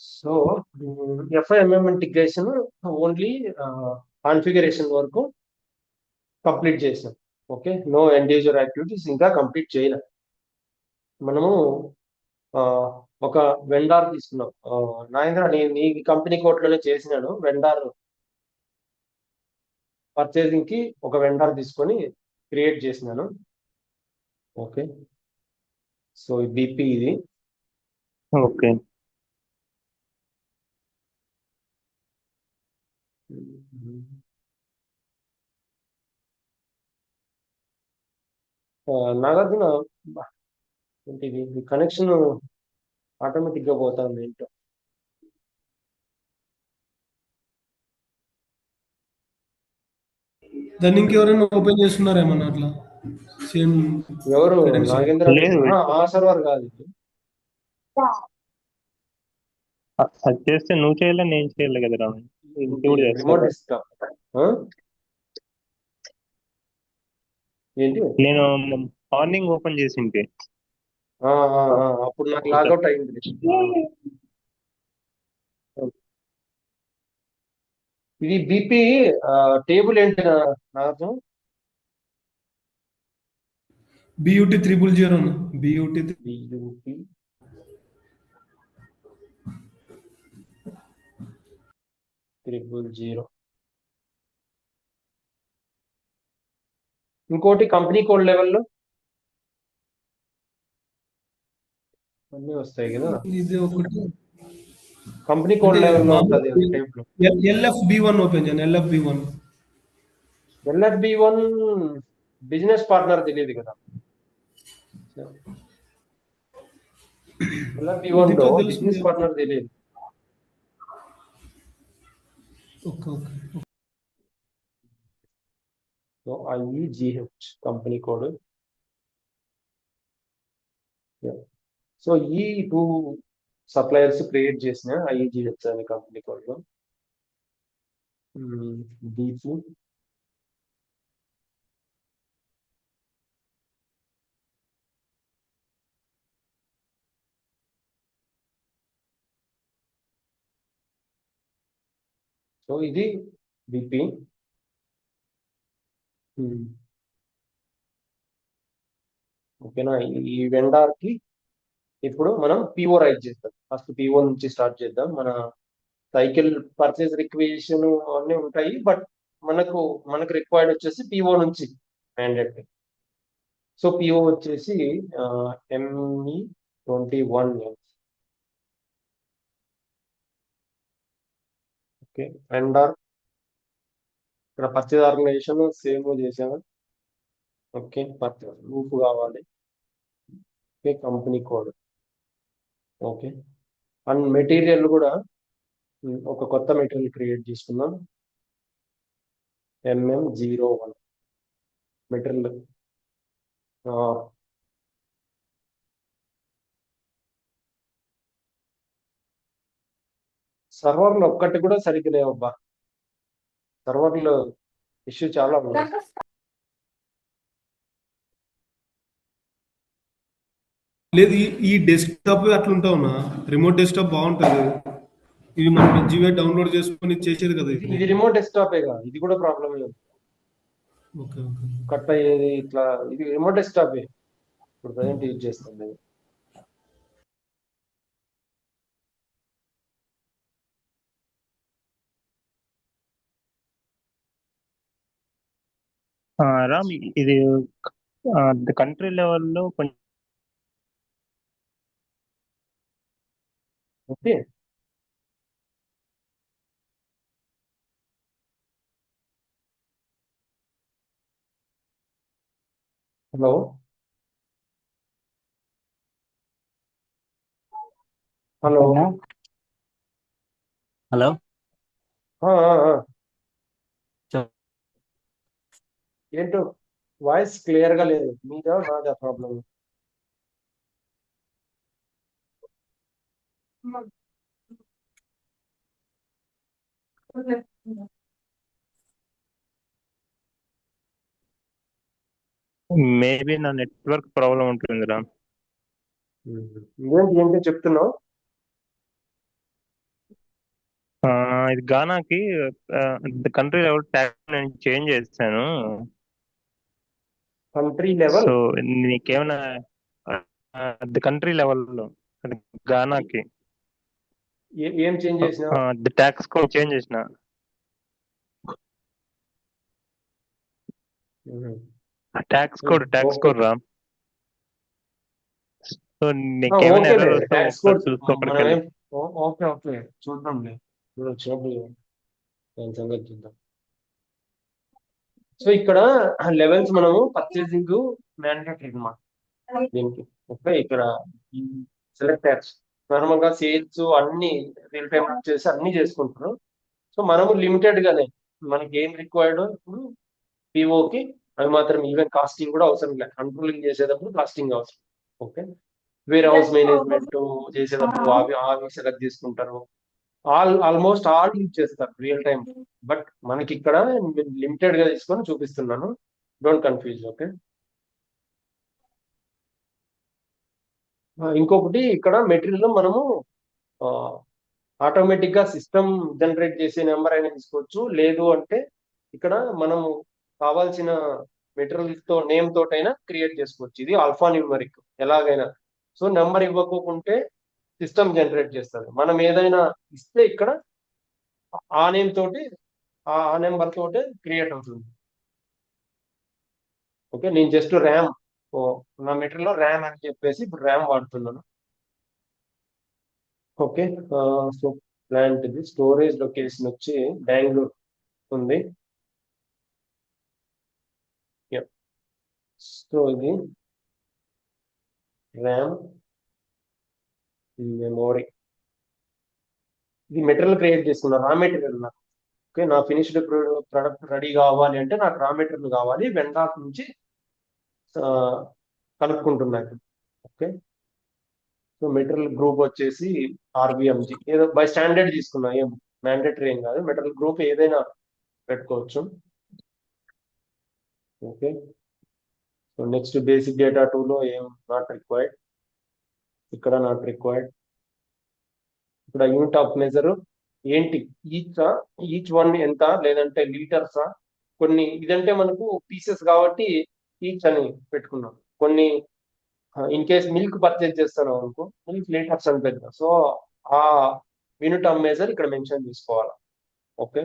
So FIMM integration only configuration వరకు complete చేసాం. Okay, no end user activities ఇంకా complete చేయలేం. మనము ఒక వెండార్ తీసుకున్నాం. నాగేంద్ర, నీ కంపెనీ కోడ్లోనే చేసినాను. వెండార్ పర్చేసింగ్ కి ఒక వెండార్ తీసుకొని క్రియేట్ చేసినాను. ఓకే, సో BP ఇది. ఓకే. నాగార్జున, ఏంటిది కనెక్షన్ ఆటోమేటిక్ గా పోతుంది ఏంటో. దాన్ని ఇంకెవరైనా ఓపెన్ చేస్తున్నారేమన్నా అట్లా సేమ్ ఎవరు? credential. నాగేంద్ర లేదు. ఆ సర్వర్ కాదు ఇది. అది చేస్తే నువ్వు చేయాలి, నేను చేయాలి కదా రామ్. ఇంక్లూడ్ రిమోట్ చేస్తా. డెస్క్టాప్ ఏంటి? నేను మార్నింగ్ ఓపెన్ చేసింటి. అప్పుడు నాకు లాగౌట్ అయింది. ఇది BP టేబుల్ ఏంటి నాగార్జున? BUT 000 BUT BUT 000. ఇంకోటి కంపెనీ కోడ్ లెవెల్లో అన్నీ వస్తాయి కదా. ఇది ఒకటి కంపెనీ కోడ్ అంటే లెవెల్లో మామూలు ఉంటుంది టేబుల్. LFB1 ఓపెన్ చేయండి. LFB1 LFB1 బిజినెస్ పార్ట్నర్ తెలియదు కదా. LFB1 లో దీపక్ బిజినెస్ తెలుసు. పార్ట్నర్ తెలియదు. Okay. So IEGH company code. So ఈ 2 సప్లయర్స్ క్రియేట్ చేసిన IEGH అనే కంపెనీ కోడ్ లో BP సో ఇది BP. ఓకేనా? ఈ వెండార్ కి ఇప్పుడు మనం PO రైట్ చేద్దాం. ఫస్ట్ PO నుంచి స్టార్ట్ చేద్దాం. మన సైకిల్ పర్చేస్ రిక్వెజిషన్ అన్నీ ఉంటాయి, బట్ మనకు రిక్వైర్డ్ వచ్చేసి PO నుంచి మ్యాండేటరీ. సో PO వచ్చేసి ME21. ఓకే, వెండార్ ఇక్కడ పర్చేజ్ ఆర్గనైజేషన్ సేమ్ చేసాము. ఓకే, పర్చేజ్ గ్రూప్ కావాలి. Okay, company code. Okay, and material కూడా ఒక కొత్త మెటీరియల్ క్రియేట్ చేసుకున్నాం. MM01 material. సర్వర్లు ఒక్కటి కూడా సరిగ్గా లేవబ్బా. సర్వర్లు ఇష్యూ చాలా ఉంది. లేదు, ఈ డెస్క్టాప్ అట్లా ఉన్నా రిమోట్ డెస్క్టాప్ బాగుంటుంది. ఇది మనం జీవే డౌన్లోడ్ చేసుకొని చేసేది కదా. ఇది రిమోట్ డెస్క్టాపేగా, ఇది కూడా ప్రాబ్లం లేదు. ఓకే. కట్ అయ్యేది ఇట్లా. ఇది రిమోట్ డెస్క్టాపే ఇప్పుడు ప్రజెంట్ యూజ్ చేస్తుంది. రామ్, ఇది కంట్రీ లెవెల్లో కొంచెం ఓకే, హలో హలో హలో ఏంటో వాయిస్ క్లియర్ గా లేదు. మీదా నాదా ప్రాబ్లం? మేబీ నా నెట్వర్క్ ప్రాబ్లం ఉంటుంది రామ్. ఏంటి చెప్తున్నావు? ఇది గానాకి కంట్రీ లెవెల్ ట్యాక్స్ నేను చేంజ్ చేస్తాను. కంట్రీ లెవెల్ సో నీకేమైనా కంట్రీ లెవెల్లో అది గానాకి ఏం చేంజ్ చేసినావు? ట్యాక్స్ కోడ్ చేంజ్ చేసిన. ట్యాక్స్ ఓకే కోడ్ రా. సో నీకేమైనా ఓకేలే ఎర్రర్ వస్తే ట్యాక్స్ ఒకసారి కోడ్ చూసుకో అక్కడికి మనం వెళ్ళి. ఓకే ఓకే చూద్దాంలే, ఇప్పుడు వచ్చినప్పుడు దాని సంగతి చూద్దాం. సో ఇక్కడ లెవెల్స్ మనము పర్చేసింగ్ మ్యానుఫ్యాక్చరింగ్ అన్నమాట దీనికి. ఓకే ఇక్కడ సెలెక్ట్ ట్యాక్స్ నార్మల్ గా సేల్స్ అన్ని రియల్ టైం చేసి అన్ని చేసుకుంటారు. సో మనము లిమిటెడ్ గానే మనకి ఏం రిక్వైర్డ్ ఇప్పుడు పిఓకి అవి మాత్రం, ఈవెన్ కాస్టింగ్ కూడా అవసరం లేదు. కంట్రోలింగ్ చేసేటప్పుడు కాస్టింగ్ అవసరం. ఓకే వేర్ హౌస్ మేనేజ్మెంట్ చేసేటప్పుడు అవి సెలెక్ట్ చేసుకుంటారు. ఆల్మోస్ట్ ఆల్ యూజ్ చేస్తారు రియల్ టైం. బట్ మనకి ఇక్కడ లిమిటెడ్ గా తీసుకొని చూపిస్తున్నాను, డోంట్ కన్ఫ్యూజ్. ఓకే ఇంకొకటి ఇక్కడ మెటీరియల్ మనము ఆటోమేటిక్ గా సిస్టమ్ జనరేట్ చేసే నెంబర్ అయినా తీసుకోవచ్చు, లేదు అంటే ఇక్కడ మనము కావాల్సిన మెటీరియల్ తో నేమ్ తోటైనా క్రియేట్ చేసుకోవచ్చు. ఇది ఆల్ఫా న్యూమరిక్ ఎలాగైనా. సో నెంబర్ ఇవ్వకుంటే సిస్టమ్ జనరేట్ చేస్తుంది. మనం ఏదైనా ఇస్తే ఇక్కడ ఆ నేమ్ తోటి ఆ నెంబర్ తోటి క్రియేట్ అవుతుంది. ఓకే నేను జస్ట్ ర్యామ్, నా మెటీరియల్లో ర్యామ్ అని చెప్పేసి ఇప్పుడు ర్యామ్ వాడుతున్నాను. ఓకే సో ప్లాంట్ ఇది స్టోరేజ్ లొకేషన్ వచ్చి బెంగళూరు ఉంది. సో ఇది ర్యామ్ మెమోరీ, ఇది మెటీరియల్ క్రియేట్ చేసుకున్నా రా మెటీరియల్ నాకు. ఓకే నా ఫినిష్డ్ ప్రొడక్ట్ రెడీ కావాలి అంటే నాకు రా మెటీరియల్ కావాలి, వెండార్ నుంచి కనుక్కుంటున్నాను. ఓకే సో మెటీరియల్ గ్రూప్ వచ్చేసి ఆర్బిఎంజి, ఏదో బై స్టాండర్డ్ తీసుకున్నా, ఏం మ్యాండేటరీ ఏం కాదు. మెటీరియల్ గ్రూప్ ఏదైనా పెట్టుకోవచ్చు. Okay so next basic data టూలో ఏం నాట్ రిక్వైర్డ్, ఇక్కడ నాట్ రిక్వైర్డ్. ఇక్కడ యూనిట్ ఆఫ్ మెజర్ ఏంటి, ఈచ్ వన్ ఎంత, లేదంటే లీటర్సా, కొన్ని ఇదంటే మనకు పీసెస్ కాబట్టి ఈచ్ అని పెట్టుకున్నాం. కొన్ని ఇన్ కేస్ మిల్క్ పర్చేజ్ చేస్తాను అనుకో, మిల్క్ లీటర్స్ అని పెడతాం. సో ఆ యూనిట్ ఆఫ్ మెజర్ ఇక్కడ మెన్షన్ చేసుకోవాలి. Okay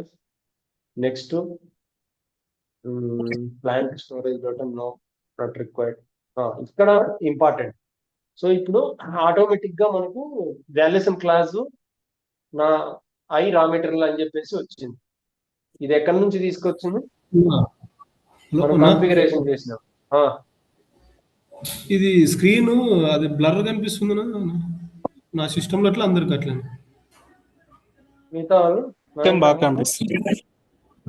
next plant storage data no not required, ఇక్కడ ఇంపార్టెంట్. సో ఇప్పుడు ఆటోమేటిక్ గా మనకు వాల్యుయేషన్ క్లాస్ నా రా మెటీరియల్ అని చెప్పేసి వచ్చింది. ఇది ఎక్కడి నుంచి తీసుకొచ్చింది, మనం కాన్ఫిగరేషన్ చేసినాం. ఇది స్క్రీన్ అది బ్లర్ కనిపిస్తుంది నా సిస్టంలో అట్లా అందరికి అట్లా. మిగతా వాళ్ళు బాగా కనిపిస్తుంది.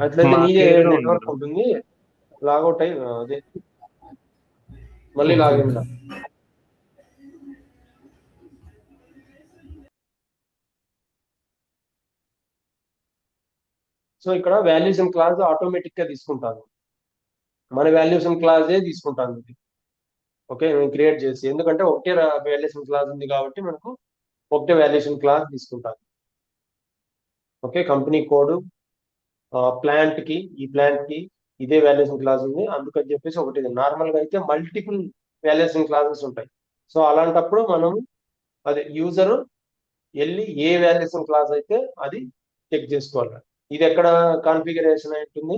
అట్లయితే మా నీదే పేరు నెట్వర్క్ ఉంటుంది, లాగౌట్ అయి అదే మళ్ళీ లాగిన్ రా. సో ఇక్కడ వాల్యుయేషన్ క్లాస్ ఆటోమేటిక్ గా తీసుకుంటాను, మన వాల్యుయేషన్ క్లాసే తీసుకుంటాను. ఓకే నేను క్రియేట్ చేసి, ఎందుకంటే ఒకటే వాల్యుయేషన్ క్లాస్ ఉంది కాబట్టి మనకు ఒకటే వాల్యుయేషన్ క్లాస్ తీసుకుంటాను. ఓకే కంపెనీ కోడ్ ప్లాంట్ కి, ఈ ప్లాంట్ కి ఇదే వాల్యుయేషన్ క్లాస్ ఉంది, అందుకని చెప్పేసి ఒకటి. నార్మల్ గా అయితే మల్టిపుల్ వాల్యుయేషన్ క్లాసెస్ ఉంటాయి. సో అలాంటప్పుడు మనం అదే యూజర్ వెళ్ళి ఏ వాల్యుయేషన్ క్లాస్ అయితే అది చెక్ చేసుకోవాలి. ఇది ఎక్కడ కాన్ఫిగరేషన్ అయి ఉంటుంది,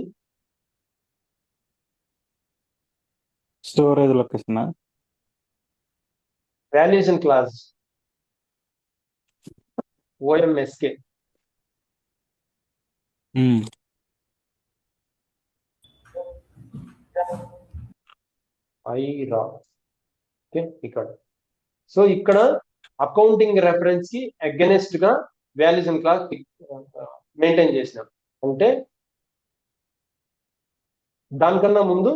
స్టోరేజ్ లొకేషన్ వాల్యుయేషన్ క్లాస్ ఓఎంఎస్కే. ఐరా. ఓకే ఇక్కడ సో ఇక్కడ అకౌంటింగ్ రెఫరెన్స్ కి అగెనెస్ట్ గా వాల్యుయేషన్ క్లాస్ మెయింటైన్ చేసినాం. అంటే దానికన్నా ముందు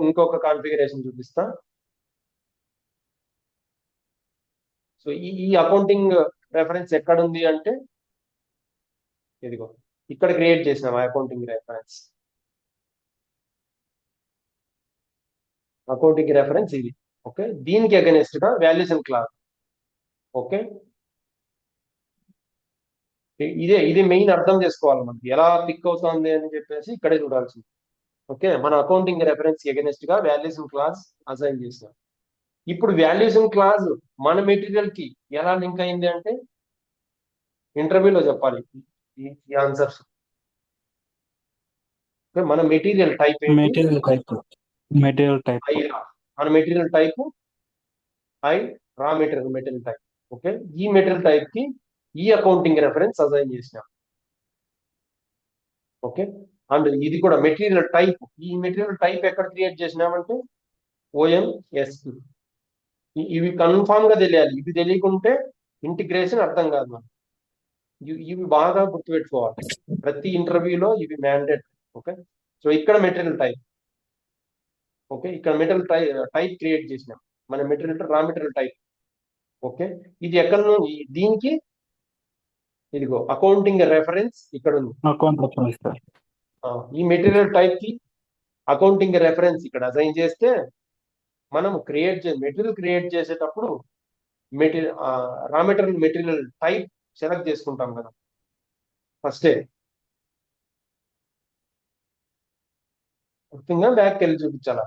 ఇంకొక కాన్ఫిగరేషన్ చూపిస్తా. సో ఈ అకౌంటింగ్ రెఫరెన్స్ ఎక్కడ ఉంది అంటే ఇదిగో ఇక్కడ క్రియేట్ చేసినాం అకౌంటింగ్ రెఫరెన్స్. అకౌంటింగ్ రెఫరెన్స్ ఇది. ఓకే దీనికి అగెనెస్ట్ గా వాల్యుయేషన్ క్లాస్. ఓకే ఇదే మెయిన్ అర్థం చేసుకోవాలి మనకి ఎలా పిక్ అవుతుంది అని చెప్పేసి ఇక్కడే చూడాల్సింది. ఓకే, మన అకౌంటింగ్ రెఫరెన్స్ ఎగనెస్ట్ గా వాల్యుయేషన్ క్లాస్ అసైన్ చేసినాం. ఇప్పుడు వాల్యుయేషన్ క్లాస్ మన మెటీరియల్ కి ఎలా లింక్ అయింది అంటే ఇంటర్వ్యూలో చెప్పాలి ఈ ఆన్సర్స్. మన మెటీరియల్ టైప్ ఏంటి? మెటీరియల్ టైప్ ఐరా. మన మెటీరియల్ టైప్ రా మెటీరియల్ టైప్. ఓకే, ఈ మెటీరియల్ టైప్ కి ఈ అకౌంటింగ్ రెఫరెన్స్ అసైన్ చేసినాం. ఓకే, అండ్ ఇది కూడా మెటీరియల్ టైప్. ఈ మెటీరియల్ టైప్ ఎక్కడ క్రియేట్ చేసినామంటే OMS. ఇవి కన్ఫామ్ గా తెలియాలి. ఇవి తెలియకుంటే ఇంటిగ్రేషన్ అర్థం కాదు మనం. ఇవి బాగా గుర్తుపెట్టుకోవాలి. ప్రతి ఇంటర్వ్యూలో ఇవి మ్యాండేట్. ఓకే, సో ఇక్కడ మెటీరియల్ టైప్. ఓకే, ఇక్కడ మెటీరియల్ టైప్ క్రియేట్ చేసినాం. మన మెటీరియల్ రా మెటీరియల్ టైప్. ఓకే, ఇది ఎక్కడ దీనికి ఇదిగో అకౌంటింగ్ రెఫరెన్స్ ఇక్కడ ఉంది. Account reference. ఈ మెటీరియల్ టైప్ కి అకౌంటింగ్ రెఫరెన్స్ ఇక్కడ అసైన్ చేస్తే మనం మెటీరియల్ క్రియేట్ చేసేటప్పుడు రా మెటీరియల్ టైప్ సెలెక్ట్ చేసుకుంటాం కదా ఫస్టే. ముఖ్యంగా బ్యాక్ వెళ్ళి చూపించాలా.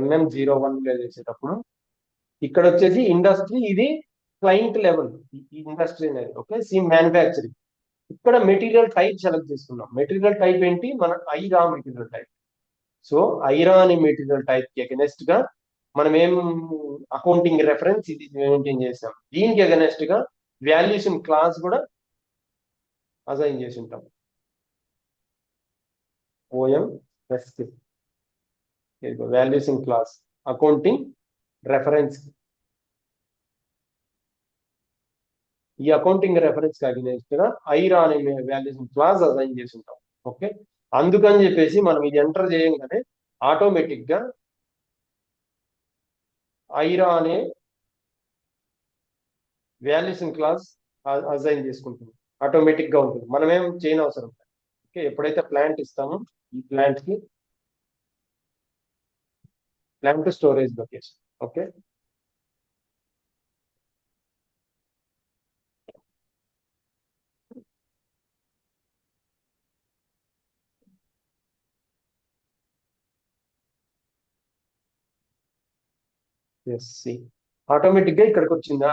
MM01 చేసేటప్పుడు ఇక్కడ వచ్చేసి ఇండస్ట్రీ, ఇది క్లయింట్ లెవెల్ ఇండస్ట్రీ అనేది. Okay, manufacturing. ఇక్కడ మెటీరియల్ టైప్ సెలెక్ట్ చేసుకున్నాం. మెటీరియల్ టైప్ ఏంటి? మన Aira material type. So Aira అనే మెటీరియల్ టైప్ కి అగెనెస్ట్ గా మనం ఏం అకౌంటింగ్ రెఫరెన్స్ ఇది మెయింటైన్ చేసాం. దీనికి అగెనెస్ట్ గా వాల్యుయేషన్ క్లాస్ కూడా అసైన్ చేసి ఉంటాం. OMS valuation class accounting reference. ఈ అకౌంటింగ్ రెఫరెన్స్ కి అగెనెస్ట్ గా ఐరా అనే వాల్యుయేషన్ క్లాస్ అసైన్ చేసి ఉంటాం. ఓకే, అందుకని చెప్పేసి మనం ఇది ఎంటర్ చేయగానే ఆటోమేటిక్ గా ఐరా అనే వాల్యుయేషన్ క్లాస్ అసైన్ చేసుకుంటుంది. ఆటోమేటిక్ గా ఉంటుంది, మనం ఏం చేయని అవసరం. ఓకే, ఎప్పుడైతే ప్లాంట్ ఇస్తామో ఈ ప్లాంట్ కి plant storage location. Okay, automatic గా ఇక్కడికి వచ్చింది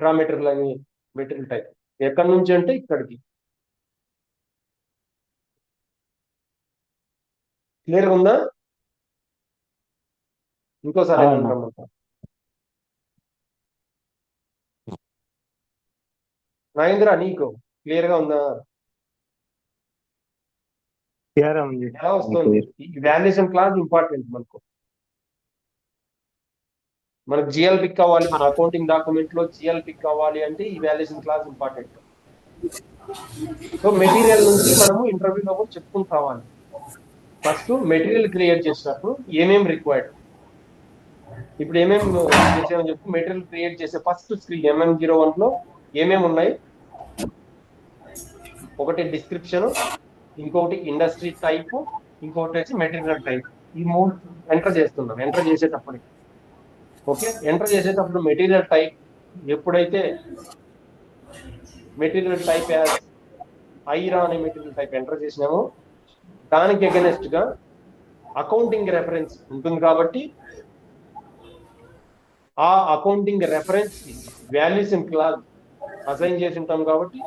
రా మెటీరియల్ అని మెటీరియల్ టైప్. ఎక్కడి నుంచి అంటే ఇక్కడికి. క్లియర్ గా ఉందా? ఇంకోసారి నాగేంద్ర, నీకు క్లియర్ గా ఉందా? ఎలా వస్తుంది? ఈ వాల్యుయేషన్ క్లాస్ ఇంపార్టెంట్ మనకు జిఎల్ పిక్ అవ్వాలి. మన అకౌంటింగ్ డాక్యుమెంట్ లో జిఎల్ పిక్ అవ్వాలి అంటే ఈ valuation class important. So material నుంచి మనము ఇంటర్వ్యూలో కూడా చెప్పుకుంటూ రావాలి. ఫస్ట్ మెటీరియల్ క్రియేట్ చేసినప్పుడు ఏమేమి రిక్వైర్డ్, ఇప్పుడు ఏమేమి చేసామని చెప్పి మెటీరియల్ క్రియేట్ చేసే ఫస్ట్ స్క్రీన్ MM01 లో ఏమేమి ఉన్నాయి? ఒకటి డిస్క్రిప్షన్, ఇంకొకటి ఇండస్ట్రీ టైప్, ఇంకొకటి వచ్చి మెటీరియల్ టైప్. ఈ మూడు ఎంటర్ చేస్తున్నాం. ఎంటర్ చేసేటప్పుడు ఓకే, ఎంటర్ చేసేటప్పుడు మెటీరియల్ టైప్ ఎప్పుడైతే మెటీరియల్ టైప్ ఐరా అనే మెటీరియల్ టైప్ ఎంటర్ చేసినామో దానికి అగెనెస్ట్ గా అకౌంటింగ్ రెఫరెన్స్ ఉంటుంది. కాబట్టి ఆ అకౌంటింగ్ రెఫరెన్స్ కి వాల్యుయేషన్ క్లాస్ అసైన్ చేసి ఉంటాం. కాబట్టి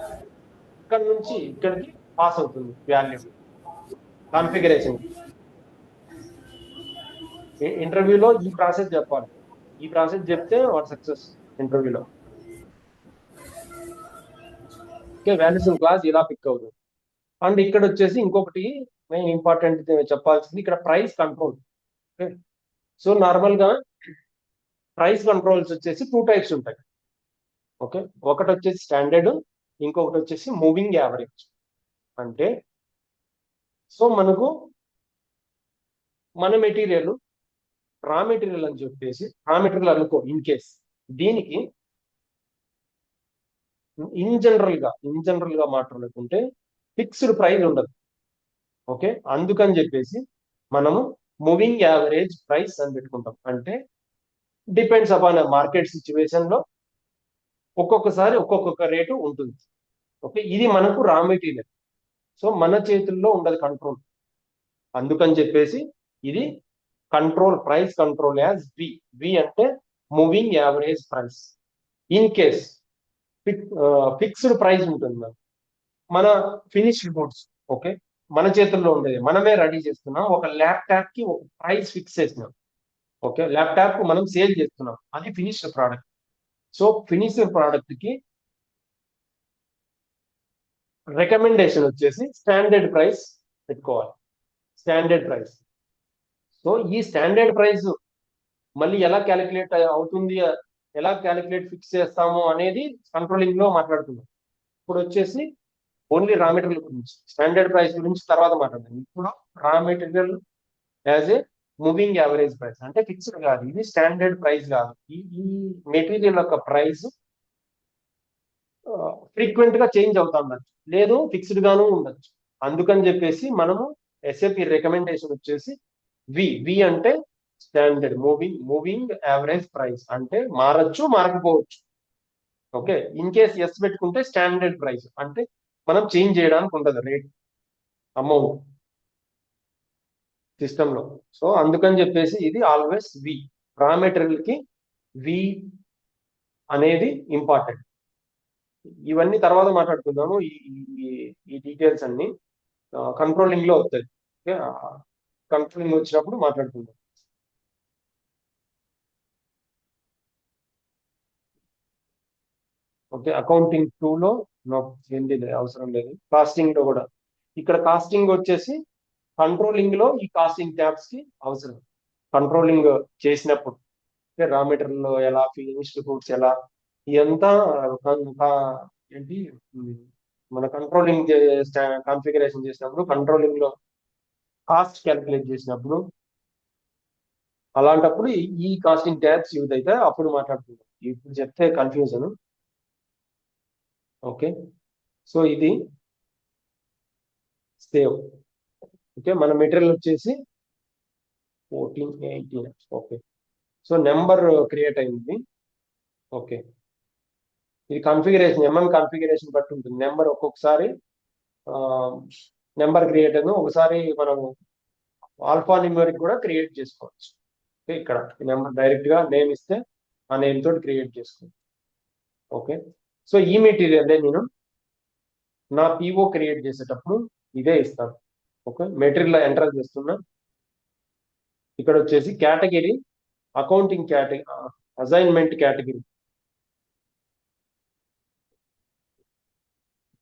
ఇక్కడ నుంచి ఇక్కడికి పాస్ అవుతుంది వాల్యూ కాన్ఫిగరేషన్. ఇంటర్వ్యూలో ఈ ప్రాసెస్ చెప్పాలి. ఈ ప్రాసెస్ చెప్తే వాడు సక్సెస్ ఇంటర్వ్యూలో. ఓకే, వాల్యుయేషన్ క్లాస్ ఇలా పిక్ అవుతుంది. అండ్ ఇక్కడ వచ్చేసి ఇంకొకటి మెయిన్ ఇంపార్టెంట్ చెప్పాల్సింది ఇక్కడ price control. Okay, so normal గా ప్రైస్ కంట్రోల్స్ వచ్చేసి 2 టైప్స్ ఉంటాయి. ఓకే, ఒకటి వచ్చేసి స్టాండర్డ్, ఇంకొకటి వచ్చేసి మూవింగ్ యావరేజ్. అంటే సో మనకు మన మెటీరియల్ రా మెటీరియల్ అని చెప్పేసి రా మెటీరియల్ అనుకో ఇన్ కేస్ దీనికి ఇన్ జనరల్ గా మాట్లాడుకుంటే ఫిక్స్డ్ ప్రైస్ ఉండదు. ఓకే, అందుకని చెప్పేసి మనము మూవింగ్ యావరేజ్ ప్రైస్ అని పెట్టుకుంటాం. అంటే డిపెండ్స్ అపాన్ మార్కెట్ సిచ్యువేషన్ లో ఒక్కొక్కసారి ఒక్కొక్క రేటు ఉంటుంది. ఓకే, ఇది మనకు రా మెటీరియల్. సో మన చేతుల్లో ఉండదు కంట్రోల్. అందుకని చెప్పేసి ఇది ప్రైస్ కంట్రోల్ యాజ్ వి అంటే moving average price. In case fixed price ఉంటుంది మన ఫినిష్డ్ గుడ్స్. ఓకే, మన చేతుల్లో ఉండేది మనమే రెడీ చేస్తున్నాం. ఒక ల్యాప్టాప్ కి ఒక ప్రైస్ ఫిక్స్ చేసినాం. ఓకే, ల్యాప్టాప్ కు మనం సేల్ చేస్తున్నాం, అది finished product. So finished product కి రికమెండేషన్ వచ్చేసి స్టాండర్డ్ ప్రైస్ పెట్టుకోవాలి. Standard price. సో ఈ స్టాండర్డ్ ప్రైస్ మళ్ళీ ఎలా క్యాలిక్యులేట్ అవుతుంది, ఎలా క్యాలిక్యులేట్ ఫిక్స్ చేస్తాము అనేది కంట్రోలింగ్ లో మాట్లాడుతున్నాం. ఇప్పుడు వచ్చేసి ఓన్లీ రా మెటీరియల్ గురించి, స్టాండర్డ్ ప్రైస్ గురించి తర్వాత మాట్లాడదాం. ఇప్పుడు raw material as a moving average price అంటే ఫిక్స్డ్ కాదు, ఇది స్టాండర్డ్ ప్రైస్ కాదు. ఈ మెటీరియల్ యొక్క ప్రైస్ ఫ్రీక్వెంట్ గా చేంజ్ అవుతా ఉండొచ్చు, లేదు ఫిక్స్డ్ గాను ఉండొచ్చు. అందుకని చెప్పేసి మనము ఎస్ఏపి రికమెండేషన్ వచ్చేసి వి అంటే స్టాండర్డ్ మూవింగ్ యావరేజ్ ప్రైస్, అంటే మారచ్చు మారకపోవచ్చు. ఓకే, ఇన్ కేస్ ఎస్ పెట్టుకుంటే స్టాండర్డ్ ప్రైస్ అంటే మనం చేంజ్ చేయడానికి ఉండదు రేట్ అమౌంట్ సిస్టమ్ లో. సో అందుకని చెప్పేసి ఇది ఆల్వేస్ వి. రా మెటీరియల్ కి వి అనేది ఇంపార్టెంట్. ఇవన్నీ తర్వాత మాట్లాడుకుందాము. ఈ డీటెయిల్స్ అన్ని కంట్రోలింగ్ లో వస్తాయి. ఓకే, కంట్రోలింగ్ వచ్చినప్పుడు మాట్లాడుకుందాం. ఓకే, అకౌంటింగ్ 2 లో ఏంటి అవసరం లేదు. కాస్టింగ్ లో కూడా ఇక్కడ కాస్టింగ్ వచ్చేసి కంట్రోలింగ్ లో ఈ కాస్టింగ్ ట్యాబ్స్ కి అవసరం. కంట్రోలింగ్ చేసినప్పుడు రా మెటీరియల్ లో ఎలా, ఫినిష్డ్ గూడ్స్ ఎలా, ఇదంతా ఏంటి మన కంట్రోలింగ్ కాన్ఫిగరేషన్ చేసినప్పుడు, కంట్రోలింగ్ లో కాస్ట్ క్యాలిక్యులేట్ చేసినప్పుడు, అలాంటప్పుడు ఈ కాస్టింగ్ ట్యాబ్స్ యూజ్ అయితే అప్పుడు మాట్లాడుకుందాం. ఇప్పుడు చెప్తే కన్ఫ్యూజన్. ఓకే, సో ఇది సేవ్. ఓకే, మన మెటీరియల్ వచ్చేసి 14, 18. ఓకే, సో నెంబర్ క్రియేట్ అయింది. ఓకే, ఇది కాన్ఫిగరేషన్ కాన్ఫిగరేషన్ బట్టి ఉంటుంది నెంబర్. ఒక్కొక్కసారి నెంబర్ క్రియేట్ అయింది, ఒకసారి మనం ఆల్ఫా న్యూమరిక్ కూడా క్రియేట్ చేసుకోవచ్చు. ఓకే, ఇక్కడ నెంబర్ డైరెక్ట్ గా నేమ్ ఇస్తే ఆ నేమ్ తోటి క్రియేట్ చేసుకోవచ్చు. ఓకే, సో ఈ మెటీరియల్ నేను నా పిఓ క్రియేట్ చేసేటప్పుడు ఇదే ఇస్తాను. ఓకే, మెటీరియల్ ఎంటర్ చేస్తున్నా. ఇక్కడ వచ్చేసి category accounting category, assignment category.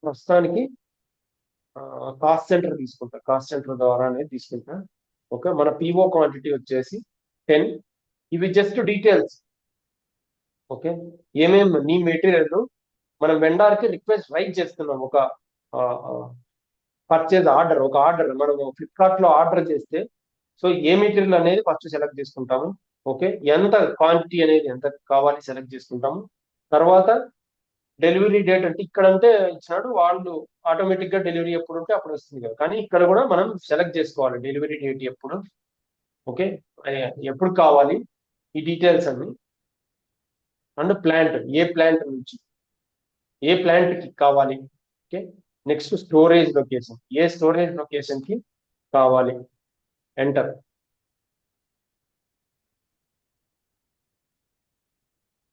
ప్రస్తుతానికి కాస్ట్ సెంటర్ తీసుకుంటా, కాస్ట్ సెంటర్ ద్వారానే తీసుకుంటా. ఓకే, మన పిఓ క్వాంటిటీ వచ్చేసి 10. ఇవి జస్ట్ డీటెయిల్స్. ఓకే, ఏమేమి నీ మెటీరియల్ మనం వెండార్ కి రిక్వెస్ట్ రైట్ చేస్తున్నాం. ఒక పర్చేజ్ ఆర్డర్, ఒక ఆర్డర్ మనం ఫ్లిప్కార్ట్ లో ఆర్డర్ చేస్తే, సో ఏ మెటీరియల్ అనేది ఫస్ట్ సెలెక్ట్ చేసుకుంటాము. ఓకే, ఎంత క్వాంటిటీ అనేది ఎంత కావాలి సెలెక్ట్ చేసుకుంటాము. తర్వాత డెలివరీ డేట్ అంటే ఇక్కడ అంటే ఇచ్చినాడు, వాళ్ళు ఆటోమేటిక్ గా డెలివరీ ఎప్పుడు ఉంటే అప్పుడు వస్తుంది కదా, కానీ ఇక్కడ కూడా మనం సెలెక్ట్ చేసుకోవాలి డెలివరీ డేట్ ఎప్పుడు. ఓకే, ఎప్పుడు కావాలి ఈ డీటెయిల్స్ అన్ని. అండ్ ప్లాంట్, ఏ ప్లాంట్ నుంచి ఏ ప్లాంట్ కి కావాలి. ఓకే, నెక్స్ట్ స్టోరేజ్ లొకేషన్, ఏ స్టోరేజ్ లొకేషన్ కి కావాలి. ఎంటర్.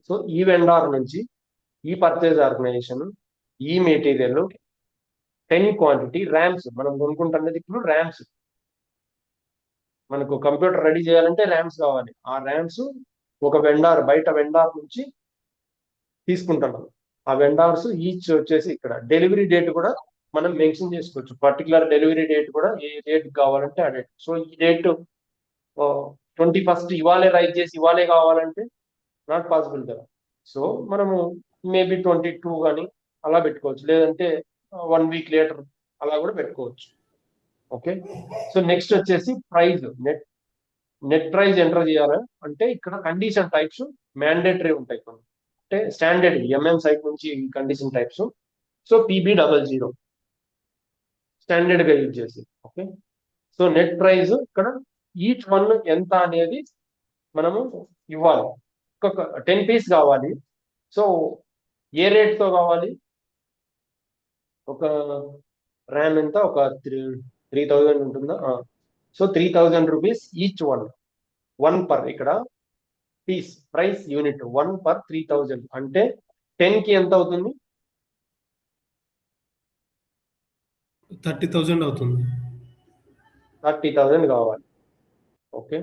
సో ఈ వెండార్ నుంచి ఈ పర్చేజ్ ఆర్గనైజేషన్, ఈ మెటీరియల్ 10 క్వాంటిటీ ర్యామ్స్ మనం కొనుక్కుంటున్నది. ఇప్పుడు ర్యామ్స్ మనకు కంప్యూటర్ రెడీ చేయాలంటే ర్యామ్స్ కావాలి. ఆ ర్యామ్స్ ఒక వెండార్, బయట వెండార్ నుంచి తీసుకుంటున్నాం. ఆ వెండార్స్ ఈచ్ వచ్చేసి ఇక్కడ డెలివరీ డేట్ కూడా మనం మెన్షన్ చేసుకోవచ్చు. పర్టికులర్ డెలివరీ డేట్ కూడా ఏ డేట్ కావాలంటే ఆ డేట్. సో ఈ డేట్ 21st ఇవాళే రైట్ చేసి ఇవాళే కావాలంటే నాట్ పాసిబుల్ కదా. సో మనము మేబీ 22 కానీ అలా పెట్టుకోవచ్చు, లేదంటే 1 వీక్ లేటర్ అలా కూడా పెట్టుకోవచ్చు. ఓకే, సో నెక్స్ట్ వచ్చేసి ప్రైస్, నెట్ ప్రైస్ ఎంటర్ చేయాలి అంటే ఇక్కడ కండిషన్ టైప్స్ మ్యాండేటరీ ఉంటాయి కొన్ని, అంటే స్టాండర్డ్ ఎంఎం సైట్ నుంచి condition types. So PB00 standard గా యూజ్ చేసి. ఓకే, సో నెట్ ప్రైస్ ఇక్కడ ఈచ్ వన్ ఎంత అనేది మనము ఇవ్వాలి. ఒక 10 పీస్ కావాలి. సో ఏ రేట్ తో కావాలి? ఒక ర్యామ్ ఎంత? ఒక 3000 ఉంటుందా? So 3000 rupees each one per, ఇక్కడ పీస్ ప్రైస్ యూనిట్ 1 పర్ 3000 అంటే 10 కి ఎంత అవుతుంది? 30,000 అవుతుంది. 30,000 కావాలి. ఓకే,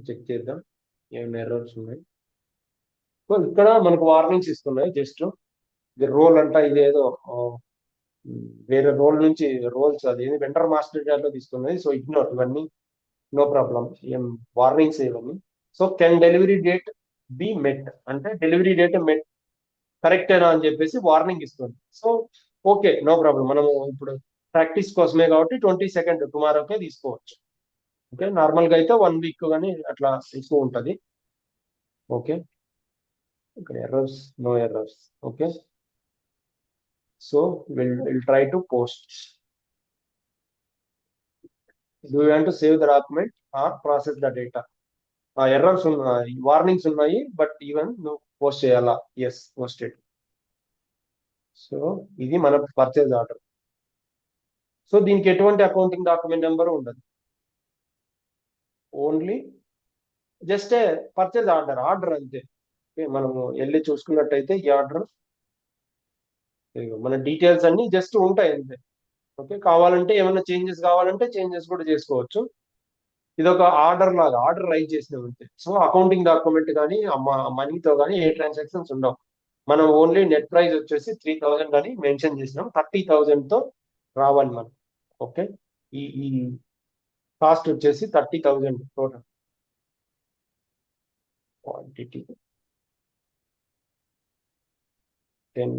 చెక్ చేద్దాం ఏమైనా ఎర్రర్స్ ఉన్నాయి. సో ఇక్కడ మనకు వార్నింగ్స్ ఇస్తున్నాయి. జస్ట్ ఇది రోల్ అంట, ఇదేదో వేరే రోల్ నుంచి రోల్స్, అది వెండర్ మాస్టర్ చార్ట్ లో తీసుకున్నది. సో ఇగ్నోర్ ఇవన్నీ, నో ప్రాబ్లం, ఏం వార్నింగ్స్ ఇవన్నీ. So can delivery date be met అంటే డెలివరీ డేట్ మెట్ కరెక్టేనా అని చెప్పేసి వార్నింగ్ ఇస్తుంది. So okay, no problem. మనము ఇప్పుడు ప్రాక్టీస్ కోసమే కాబట్టి 22nd టుమారోకే తీసుకోవచ్చు. ఓకే, నార్మల్ గా అయితే 1 వీక్ కానీ అట్లా ఎక్కువ ఉంటుంది. ఓకే, ఇక్కడ errors, no errors. Okay, so will try to post. Do you want to save the document or process the data? Errors ఉన్నాయి, వార్నింగ్స్ ఉన్నాయి, బట్ ఈవెన్ నువ్వు పోస్ట్ చేయాలా? Yes, posted. సో ఇది మన పర్చేజ్ ఆర్డర్. సో దీనికి ఎటువంటి accounting document number ఉండదు, only just a purchase order, order అంతే. ఓకే, మనము వెళ్ళి చూసుకున్నట్టయితే ఈ ఆర్డర్, మన డీటెయిల్స్ అన్ని జస్ట్ ఉంటాయి అంతే. ఓకే, కావాలంటే ఏమైనా చేంజెస్ కావాలంటే చేంజెస్ కూడా చేసుకోవచ్చు. ఇది ఒక ఆర్డర్ లాగా, ఆర్డర్ రైజ్ చేసినాం అంతే. సో అకౌంటింగ్ డాక్యుమెంట్ కానీ మనీతో కానీ ఏ ట్రాన్సాక్షన్స్ ఉండవు. మనం ఓన్లీ నెట్ ప్రైస్ వచ్చేసి 3000 అని మెన్షన్ చేసినాం. 30,000 తో రావాలి మనం. ఓకే, ఈ ఈ కాస్ట్ వచ్చేసి 30,000 టోటల్ క్వాంటిటీ 10.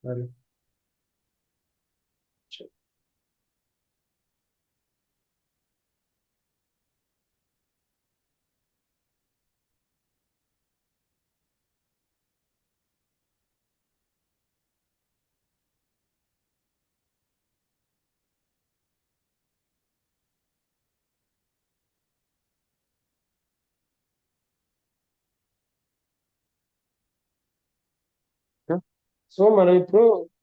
మరి సో మనం ఇప్పుడు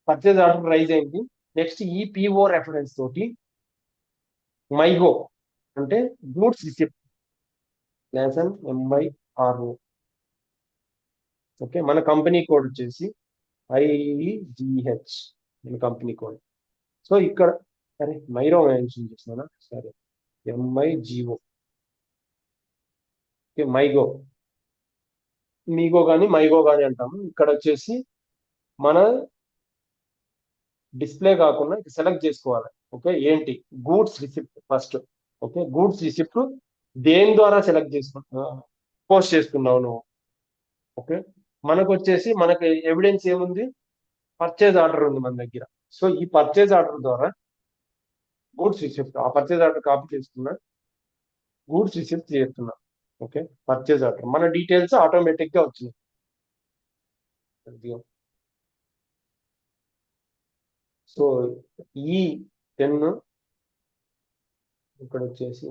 పర్చేజ్ ఆర్డర్ రైజ్ అయింది. నెక్స్ట్ ఈ పిఓ రెఫరెన్స్ తోటి మైగో అంటే goods receipt nation MIRO. Okay, మన కంపెనీ కోడ్ వచ్చేసి IGH, మన కంపెనీ కోడ్. సో ఇక్కడ సరే మైరో మెన్షన్ చేస్తున్నానా? సరే, MIGO. ఓకే, మైగో, మీగో కానీ మైగో కానీ అంటాము. ఇక్కడ వచ్చేసి మన డిస్ప్లే కాకుండా సెలెక్ట్ చేసుకోవాలి. ఓకే, ఏంటి? Goods receipt first. Okay, goods receipt దేని ద్వారా సెలెక్ట్ చేసుకున్నా పోస్ట్ చేసుకున్నావు నువ్వు? ఓకే, మనకు వచ్చేసి మనకి ఎవిడెన్స్ ఏముంది? పర్చేజ్ ఆర్డర్ ఉంది మన దగ్గర. సో ఈ పర్చేజ్ ఆర్డర్ ద్వారా గూడ్స్ రిసిప్ట్, ఆ పర్చేజ్ ఆర్డర్ కాపీ చేసుకున్నా, గూడ్స్ రిసిప్ట్ చేస్తున్నా. ఓకే, పర్చేజ్ ఆర్డర్ మన డీటెయిల్స్ ఆటోమేటిక్ గా వచ్చినాయి. సో ఈ 10 ఇక్కడ వచ్చేసి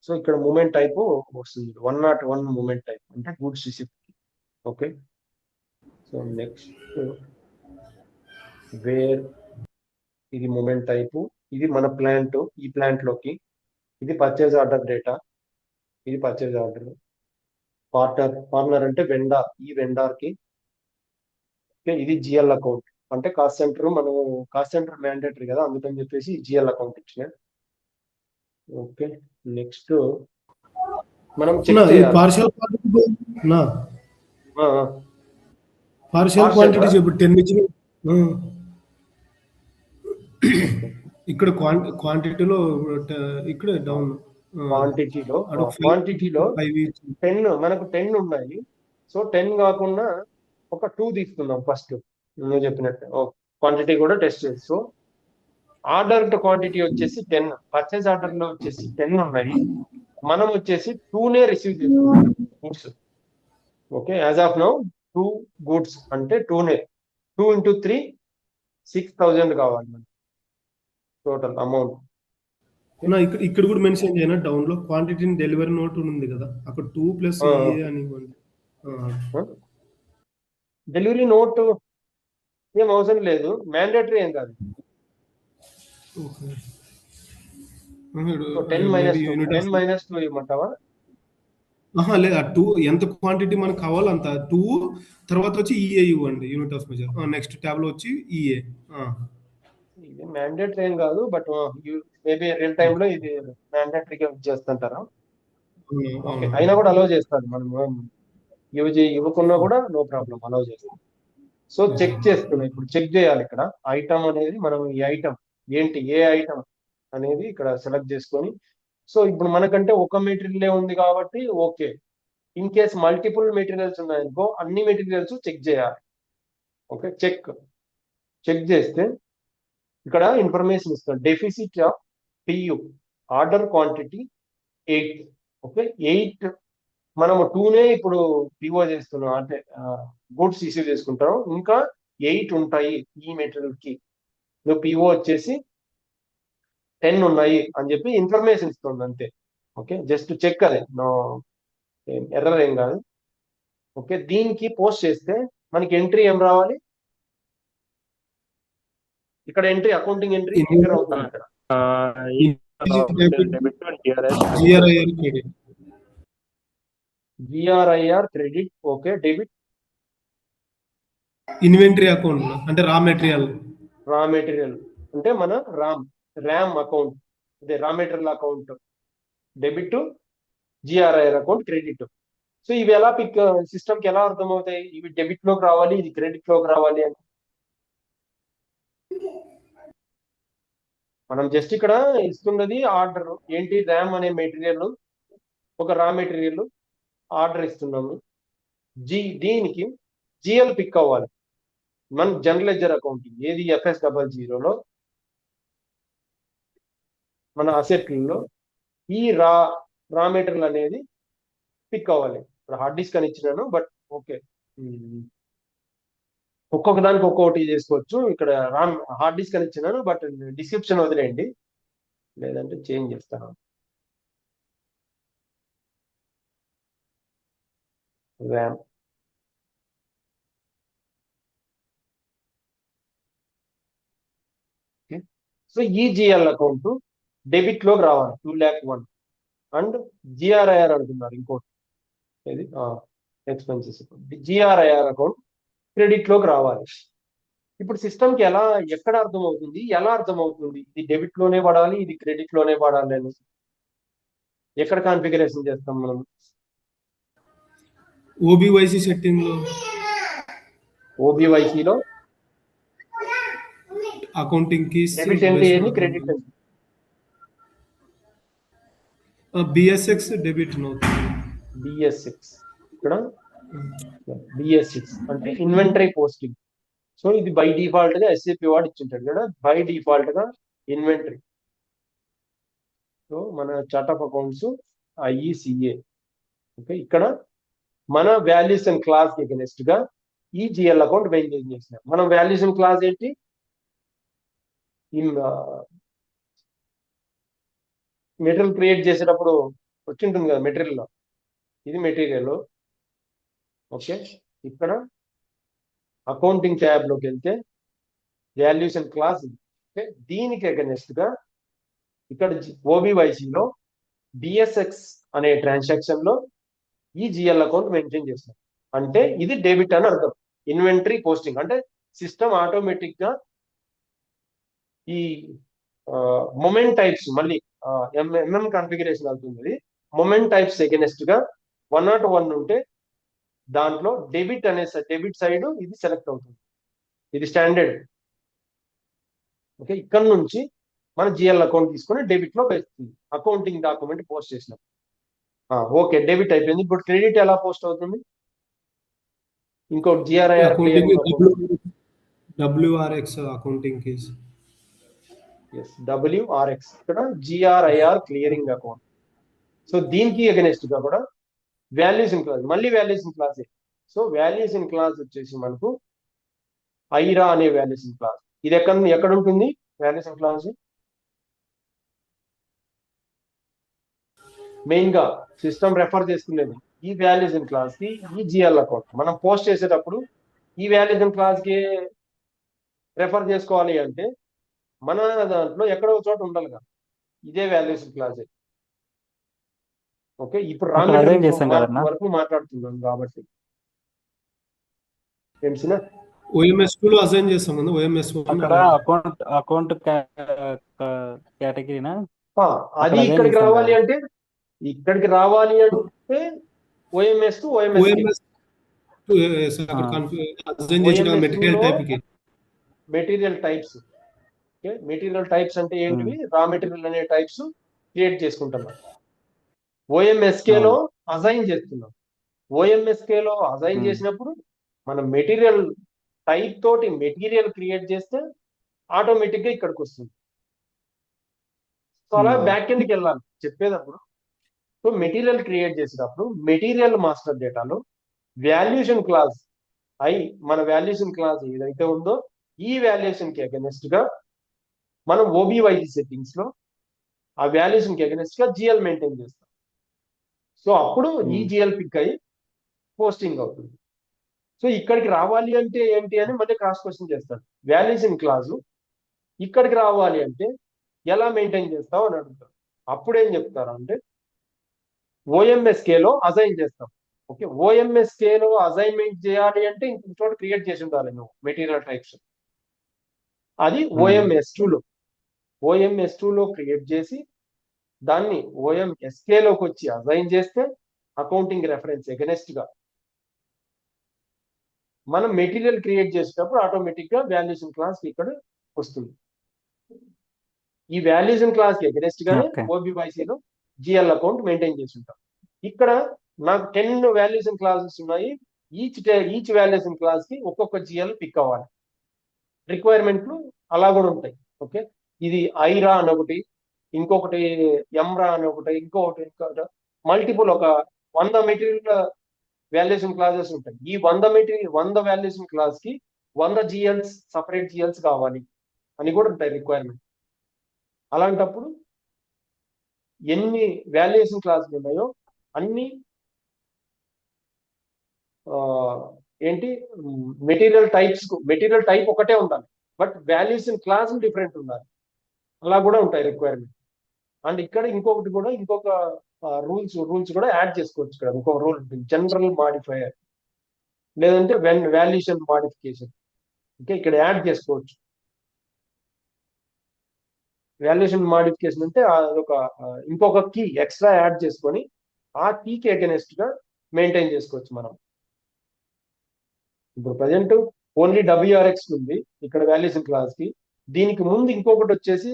సో ఇక్కడ మూమెంట్ టైప్ వస్తుంది, 101 మూమెంట్ టైప్ అంటే goods receipt. Okay, so next where, ఇది మూమెంట్ టైప్, ఇది మన ప్లాంట్, ఈ ప్లాంట్ లోకి ఇది పర్చేజ్ ఆర్డర్ డేటా, ఇది పర్చేజ్ ఆర్డర్. పార్ట్నర్, పార్ట్నర్ అంటే వెండార్, ఈ వెండార్ కి ఓకే, ఇది జిఎల్ అకౌంట్. అంటే కాస్ట్ సెంటర్, మనం కాస్ట్ సెంటర్ మ్యాండేటరీ కదా, అందుకని చెప్పేసి జిఎల్ అకౌంట్ ఇచ్చిన. ఓకే, నెక్స్ట్ మనం చెక్ నా ఈ చేయాలి. పార్షియల్ క్వాంటిటీ నా ఆ, ఆ. పార్షియల్ Partial క్వాంటిటీ రా? చెప్పు 10 ఇచ్చిన. ఓకే, ఇక్కడ క్వాంటిటీలో ఇక్కడ డౌన్ క్వాంటిటీలో అక్కడ క్వాంటిటీలో 5 10, మనకు 10 ఉన్నాయి. సో 10 కాకుండా ఒక 2 తీసుకుందాం ఫస్ట్, నువ్వు చెప్పినట్టు క్వాంటిటీ కూడా టెస్ట్ చేసి. సో ఆర్డర్ టు క్వాంటిటీ వచ్చేసి 10, పర్చేస్ ఆర్డర్ లో వచ్చేసి 10 ఉన్నాయి. మనం వచ్చేసి 2నే రిసీవ్ చేసుకుంటాం goods. Okay, as of now 2 goods అంటే 2నే. 2 into 3 6,000 కావాలి మనకి టోటల్ అమౌంట్. ఇక్కడ ఇక్కడ కూడా మెన్షన్ చేయనా డౌన్ లో క్వాంటిటీ డెలివరీ నోట్ ఉంది కదా, అక్కడ 2 ప్లస్ ఏ అని ఇవ్వండి. డెలివరీ నోట్ ఏం అవసరం లేదు, మ్యాండేటరీ ఏం కాదు. సో 10 - 2 ఇవ్వమంటావా? లేదు, ఆ 2 ఎంత క్వాంటిటీ మనకు కావాలో అంత 2, తర్వాత వచ్చి ఈఏ ఇవ్వండి, unit of measure. Next tab లో వచ్చి ఈఏ. ఇది మ్యాండేటరీ ఏం కాదు, బట్ మేబీ రియల్ టైమ్ లో ఇది మ్యాండేటరీగా చేస్తుంటారా? ఓకే, అయినా కూడా అలౌ చేస్తారు, మనం ఇవ్వకున్నా కూడా నో ప్రాబ్లం, అలౌ చేస్తాం. సో చెక్ చేస్తున్నాం, ఇప్పుడు చెక్ చేయాలి. ఇక్కడ ఐటమ్ అనేది మనం ఈ ఐటమ్ ఏంటి, ఏ ఐటమ్ అనేది ఇక్కడ సెలెక్ట్ చేసుకొని. సో ఇప్పుడు మనకంటే ఒక మెటీరియల్ ఉంది కాబట్టి okay. In case multiple materials ఉన్నాయనుకో, అన్ని మెటీరియల్స్ చెక్ చేయాలి. ఓకే, చెక్ చేస్తే ఇక్కడ ఇన్ఫర్మేషన్ ఇస్తాం. Deficit of PU, order quantity 8. Okay, 8 మనము 2నే ఇప్పుడు పిఓ చేస్తున్నాం, అంటే గూడ్స్ రిసీవ్ చేసుకుంటాం. ఇంకా 8 ఉంటాయి ఈ మెటీరియల్ కి. పిఓ వచ్చేసి 10 ఉన్నాయి అని చెప్పి ఇన్ఫర్మేషన్ ఇస్తుంది అంతే. ఓకే, జస్ట్ చెక్, అదే నో ఎర్రర్ ఏం కాదు. ఓకే, దీనికి పోస్ట్ చేస్తే మనకి ఎంట్రీ ఏం రావాలి? ఇక్కడ ఎంట్రీ, అకౌంటింగ్ ఎంట్రీ ఎంటర్ అవుతుంది. ఇక్కడ GRIR credit. Okay, debit inventory account అంటే రా మెటీరియల్ అంటే మన ర్యామ్ అకౌంట్, అదే raw material account. Debit, GRIR account credit. So ఇవి ఎలా సిస్టమ్ కి ఎలా అర్థమవుతాయి? ఇవి డెబిట్ లోకి రావాలి, ఇది క్రెడిట్ లోకి రావాలి అని మనం జస్ట్ ఇక్కడ ఇస్తున్నది ఆర్డర్ ఏంటి, ర్యామ్ అనే మెటీరియల్, ఒక రా మెటీరియల్ ఆర్డర్ ఇస్తున్నాము. దీనికి జిఎల్ పిక్ అవ్వాలి. మన జనరల్ లెడ్జర్ అకౌంటింగ్ ఏది FS00లో మన అసెట్లలో ఈ రా మెటీరియల్ అనేది పిక్ అవ్వాలి. ఇప్పుడు హార్డ్ డిస్క్ అని ఇచ్చినాను, బట్ ఓకే, ఒక్కొక్క దానికి ఒక్కొక్కటి చేసుకోవచ్చు. ఇక్కడ హార్డ్ డిస్క్ అని ఇచ్చినాను, బట్ డిస్క్రిప్షన్ వదిలేయండి, లేదంటే చేంజ్ చేస్తాను. ర్యామ్. సో ఈ జిఎల్ అకౌంట్ డెబిట్ లోకి రావాలి 2,01,000. అండ్ జిఆర్ఐఆర్ అంటున్నారు ఇంకోటి, ఇది ఎక్స్పెన్సెస్. జిఆర్ఐఆర్ అకౌంట్ క్రెడిట్ లోకి రావాలి. ఇప్పుడు సిస్టమ్ కి ఎక్కడ అర్థమవుతుంది, ఎలా అర్థమవుతుంది ఇది డెబిట్ లోనే పడాలి, ఇది క్రెడిట్ లోనే పడాలి అని ఎక్కడ కాన్ఫిగరేషన్ చేస్తాం మనం? ఓబీవైసీ సెట్టింగ్ లో, ఓబీవైసీలో అకౌంటింగ్ కి డెబిట్ ఎంట్రీ ఏంటి, credit entry? BSX debit note. బిఎస్6 ఇక్కడ బిఎస్6 అంటే ఇన్వెంటరీ పోస్టింగ్. సో ఇది బై డిఫాల్ట్ గా ఎస్ఏపి వాడు ఇచ్చింటాడు కదా, బై డిఫాల్ట్ గా ఇన్వెంటరీ. సో మన chart of accounts IECA. Okay, ఇక్కడ మన వాల్యుయేషన్ క్లాస్ కి నెక్స్ట్ గా ఈ జిఎల్ అకౌంట్ మెయింటైన్ చేసినాం. మనం వాల్యుయేషన్ క్లాస్ ఏంటి, మెటీరియల్ క్రియేట్ చేసేటప్పుడు వచ్చింటుంది కదా మెటీరియల్, ఇది మెటీరియల్. ఓకే, ఇక్కడ అకౌంటింగ్ ట్యాబ్ లోకి వెళ్తే వాల్యుయేషన్ క్లాస్. ఓకే, దీనికి అగెనెస్ట్ గా ఇక్కడ ఓబీవైసీలో బిఎస్ఎక్స్ అనే ట్రాన్సాక్షన్ లో ఈ జిఎల్ అకౌంట్ మెయింటైన్ చేస్తాం. అంటే ఇది డెబిట్ అని అర్థం. ఇన్వెంటరీ పోస్టింగ్ అంటే సిస్టమ్ ఆటోమేటిక్ గా ఈ మొమెంట్ టైప్స్ మళ్ళీ ఎంఎం కాన్ఫిగరేషన్ అవుతుంది. మొమెంట్ టైప్స్ ఎగెనెస్ట్ గా 101 ఉంటే దాంట్లో డెబిట్ సైడ్ ఇది సెలెక్ట్ అవుతుంది. ఇది స్టాండర్డ్. ఓకే, ఇక్కడ నుంచి మన జిఎల్ అకౌంట్ తీసుకొని డెబిట్ లో వేస్తుంది. అకౌంటింగ్ డాక్యుమెంట్ పోస్ట్ చేసినాం. ఓకే, డెబిట్ అయిపోయింది. ఇప్పుడు క్రెడిట్ ఎలా పోస్ట్ అవుతుంది? ఇంకోటి GRIR accounting WRX accounting case. WRX ఇక్కడ జిఆర్ఐఆర్ క్లియరింగ్ అకౌంట్. సో దీనికి అగెనెస్ట్ గా కూడా వాల్యూషన్ క్లాస్, మళ్ళీ valuation class. So valuation class వచ్చేసి మనకు ఐరా అనే వాల్యూషన్ క్లాస్. ఇది ఎక్కడ ఉంటుంది వాల్యూషన్ క్లాస్? మెయిన్ గా సిస్టమ్ రెఫర్ చేసుకునేది ఈ వాల్యూషన్ క్లాస్ కి, ఈ జిఎల్ అకౌంట్. మనం పోస్ట్ చేసేటప్పుడు ఈ వాల్యూషన్ క్లాస్ కి రెఫర్ చేసుకోవాలి అంటే మన దాంట్లో ఎక్కడో చోట ఉండాలి కదా, ఇదే వాల్యూషన్ క్లాస్. ఓకే, ఇప్పుడు రా మెటీరియల్ వరకు మాట్లాడుతున్నాం కాబట్టి తెలిసిన OMS 2 లో అసైన్ చేస్తాం కదా, OMS 1 అక్కడ అకౌంట్ కేటగిరీనా? అది ఇక్కడికి రావాలి అంటే OMS టు OMS అసైన్ చేసిన మెటీరియల్ టైప్ కి. Material types. Okay, material types అంటే ఏంటివి? రా మెటీరియల్ అనే టైప్స్ క్రియేట్ చేసుకుంటున్నాం. OMSK లో అసైన్ చేస్తున్నాం. OMSK లో అసైన్ చేసినప్పుడు మనం మెటీరియల్ టైప్ తోటి మెటీరియల్ క్రియేట్ చేస్తే ఆటోమేటిక్ గా ఇక్కడికి వస్తుంది. సో అలా బ్యాక్ ఎండ్కి వెళ్ళాలి చెప్పేటప్పుడు. సో మెటీరియల్ క్రియేట్ చేసేటప్పుడు మెటీరియల్ మాస్టర్ డేటాలో వాల్యూషన్ క్లాస్ మన వాల్యూషన్ క్లాస్ ఏదైతే ఉందో ఈ వాల్యూషన్ కి అగెనెస్ట్ గా మనం OBYG సెట్టింగ్స్ లో ఆ వాల్యూషన్ కి అగెనెస్ట్ గా జిఎల్ మెయింటైన్ చేస్తాం. సో అప్పుడు ఈ జిఎల్ పిక్ అయ్యి పోస్టింగ్ అవుతుంది. సో ఇక్కడికి రావాలి అంటే ఏంటి అని మళ్ళీ క్రాస్ క్వశ్చన్ చేస్తాడు. వాల్యూషన్ క్లాసు ఇక్కడికి రావాలి అంటే ఎలా మెయింటైన్ చేస్తావు అని అడుగుతారు. అప్పుడు ఏం చెప్తారు అంటే OMSK లో అసైన్ చేస్తాం. ఓకే, OMSK లో అసైన్మెంట్ చేయాలి అంటే ఇంకొక చోట క్రియేట్ చేసి ఉండాలి నువ్వు మెటీరియల్ టైప్స్. అది OMS2 లో క్రియేట్ చేసి దాన్ని OMSK లోకి వచ్చి అసైన్ చేస్తే అకౌంటింగ్ రెఫరెన్స్ ఎగనెస్ట్ గా మనం మెటీరియల్ క్రియేట్ చేసేటప్పుడు ఆటోమేటిక్ గా వాల్యూషన్ క్లాస్ ఇక్కడ వస్తుంది. ఈ వాల్యూషన్ క్లాస్ కి ఎగనెస్ట్ గానే OBYC లో జిఎల్ అకౌంట్ మెయింటైన్ చేసి ఉంటాం. ఇక్కడ నాకు 10 వాల్యూషన్ క్లాసెస్ ఉన్నాయి. ఈచ్ వాల్యూషన్ క్లాస్ కి ఒక్కొక్క జిఎల్ పిక్ అవ్వాలి. రిక్వైర్మెంట్లు అలా కూడా ఉంటాయి. ఓకే, ఇది ఐరా అని ఒకటి, ఇంకొకటి ఎంరా అని ఒకటి, ఇంకొకటి మల్టిపుల్ ఒక 100 మెటీరియల్ వాల్యూషన్ క్లాసెస్ ఉంటాయి. ఈ 100 వాల్యూషన్ క్లాస్ కి 100 జిఎల్స్ సపరేట్ జిఎల్స్ కావాలి అని కూడా ఉంటాయి రిక్వైర్మెంట్. అలాంటప్పుడు ఎన్ని వాల్యుయేషన్ క్లాసులు ఉన్నాయో అన్ని మెటీరియల్ టైప్ ఒకటే ఉండాలి, బట్ వాల్యుయేషన్ క్లాస్ డిఫరెంట్ ఉండాలి. అలా కూడా ఉంటాయి రిక్వైర్మెంట్. అండ్ ఇక్కడ ఇంకొక రూల్స్ కూడా యాడ్ చేసుకోవచ్చు. ఇక్కడ ఇంకొక రూల్ ఉంటుంది, జనరల్ మాడిఫైయర్ లేదంటే వాల్యుయేషన్ మాడిఫికేషన్. ఓకే, ఇక్కడ యాడ్ చేసుకోవచ్చు. వాల్యుయేషన్ మాడిఫికేషన్ అంటే అదొక ఇంకొక కీ ఎక్స్ట్రా యాడ్ చేసుకొని ఆ కీకి అగెనెస్ట్ గా మెయింటైన్ చేసుకోవచ్చు మనం. ఇప్పుడు ప్రజెంట్ ఓన్లీ WRX ఉంది ఇక్కడ వాల్యుయేషన్ క్లాస్ కి. దీనికి ముందు ఇంకొకటి వచ్చేసి